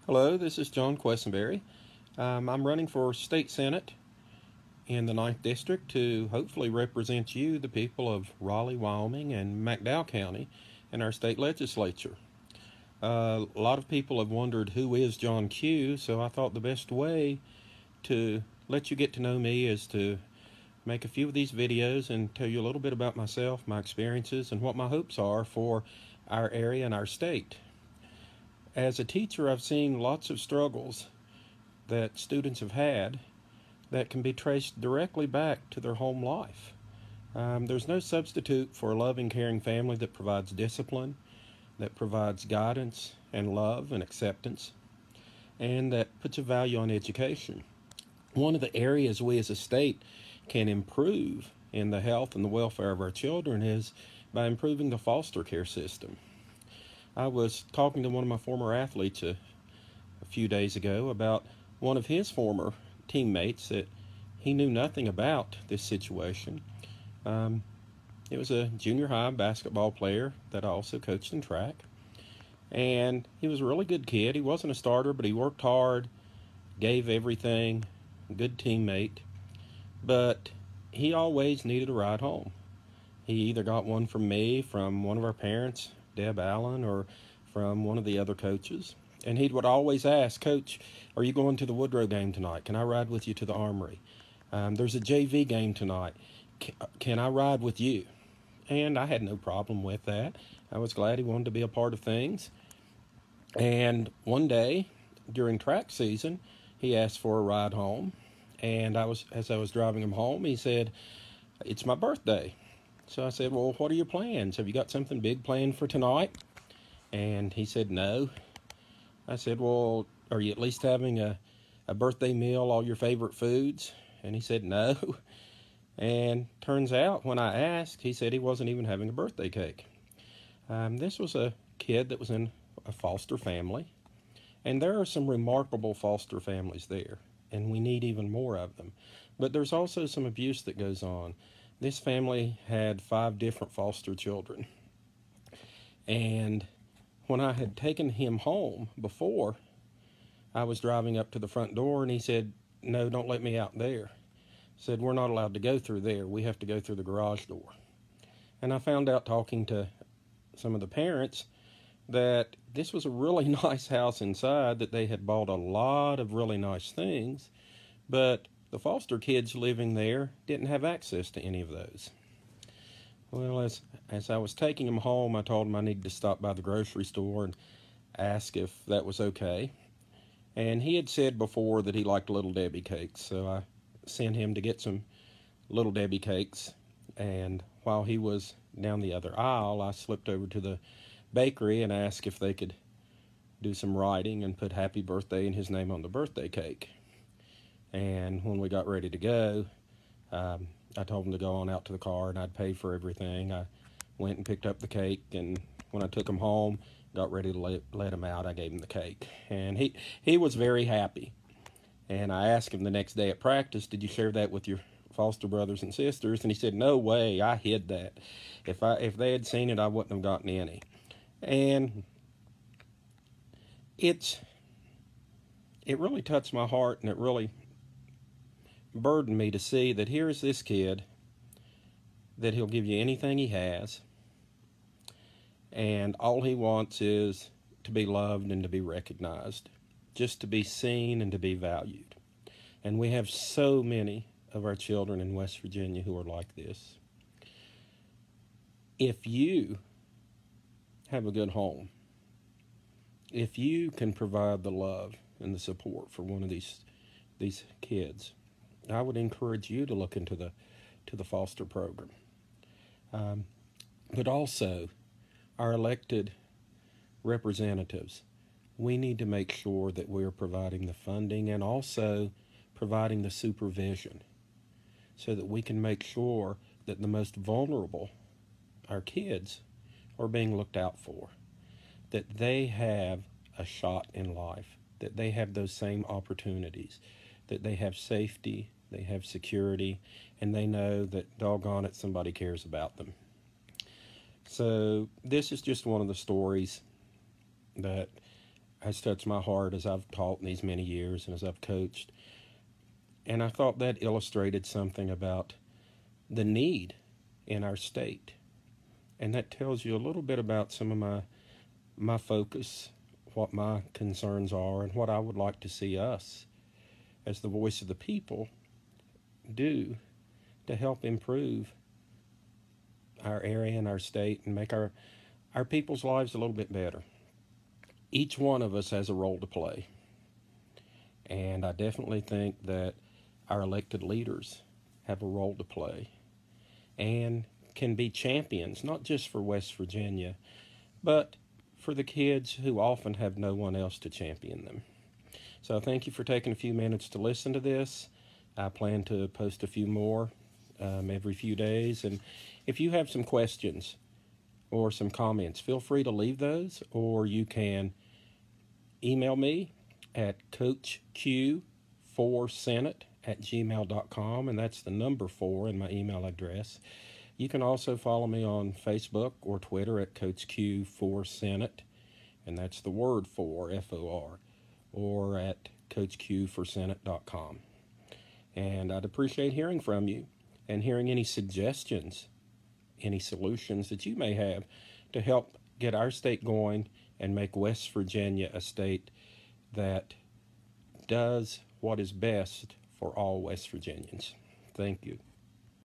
Hello, this is John Quesenberry. I'm running for state senate in the 9th District to hopefully represent you, the people of Raleigh, Wyoming, and McDowell County in our state legislature. A lot of people have wondered who is John Q, so I thought the best way to let you get to know me is to make a few of these videos and tell you a little bit about myself, my experiences, and what my hopes are for our area and our state. As a teacher, I've seen lots of struggles that students have had that can be traced directly back to their home life. There's no substitute for a loving, caring family that provides discipline, that provides guidance and love and acceptance, and that puts a value on education. One of the areas we as a state can improve in the health and the welfare of our children is by improving the foster care system. I was talking to one of my former athletes a few days ago about one of his former teammates that he knew nothing about this situation. It was a junior high basketball player that I also coached in track. And he was a really good kid. He wasn't a starter, but he worked hard, gave everything, good teammate. But he always needed a ride home. He either got one from me, from one of our parents, Deb Allen, or from one of the other coaches. And he would always ask, "Coach, are you going to the Woodrow game tonight? Can I ride with you to the Armory? There's a JV game tonight. Can I ride with you?" And I had no problem with that. I was glad he wanted to be a part of things. And one day during track season, he asked for a ride home. And as I was driving him home, he said, "It's my birthday." So I said, "Well, what are your plans? Have you got something big planned for tonight?" And he said, "No." I said, "Well, are you at least having a birthday meal, all your favorite foods?" And he said, "No." And turns out when I asked, he said he wasn't even having a birthday cake. This was a kid that was in a foster family. And there are some remarkable foster families there, and we need even more of them. But there's also some abuse that goes on. This family had 5 different foster children. And when I had taken him home before, I was driving up to the front door, and he said, "No, don't let me out there." Said, "We're not allowed to go through there. We have to go through the garage door." And I found out talking to some of the parents that this was a really nice house inside, that they had bought a lot of really nice things, but the foster kids living there didn't have access to any of those. Well, as I was taking him home, I told him I needed to stop by the grocery store and ask if that was okay. And he had said before that he liked Little Debbie cakes, so I sent him to get some Little Debbie cakes. And while he was down the other aisle, I slipped over to the bakery and asked if they could do some writing and put "Happy Birthday" and his name on the birthday cake. And when we got ready to go, I told him to go on out to the car and I'd pay for everything. I went and picked up the cake, and when I took him home, got ready to let him out, I gave him the cake. And he was very happy. And I asked him the next day at practice, "Did you share that with your foster brothers and sisters?" And he said, "No way, I hid that. If they had seen it, I wouldn't have gotten any." And it really touched my heart, and it really burdened me to see that here's this kid that he'll give you anything he has, and all he wants is to be loved and to be recognized, just to be seen and to be valued. And we have so many of our children in West Virginia who are like this. If you have a good home, if you can provide the love and the support for one of these kids, I would encourage you to look into the foster program. But also, our elected representatives, we need to make sure that we're providing the funding and also providing the supervision so that we can make sure that the most vulnerable, our kids, are being looked out for, that they have a shot in life, that they have those same opportunities, that they have safety, they have security, and they know that, doggone it, somebody cares about them. So this is just one of the stories that has touched my heart as I've taught in these many years and as I've coached. And I thought that illustrated something about the need in our state. And that tells you a little bit about some of my focus, what my concerns are, and what I would like to see us, as the voice of the people, do to help improve our area and our state and make our people's lives a little bit better. Each one of us has a role to play. And I definitely think that our elected leaders have a role to play and can be champions, not just for West Virginia, but for the kids who often have no one else to champion them. So thank you for taking a few minutes to listen to this. I plan to post a few more every few days. And if you have some questions or some comments, feel free to leave those, or you can email me at coachq4senate@gmail.com, and that's the number 4 in my email address. You can also follow me on Facebook or Twitter at coachq4senate, and that's the word 4, F-O-R, or at coachq4senate.com. And I'd appreciate hearing from you and hearing any suggestions, any solutions that you may have to help get our state going and make West Virginia a state that does what is best for all West Virginians. Thank you.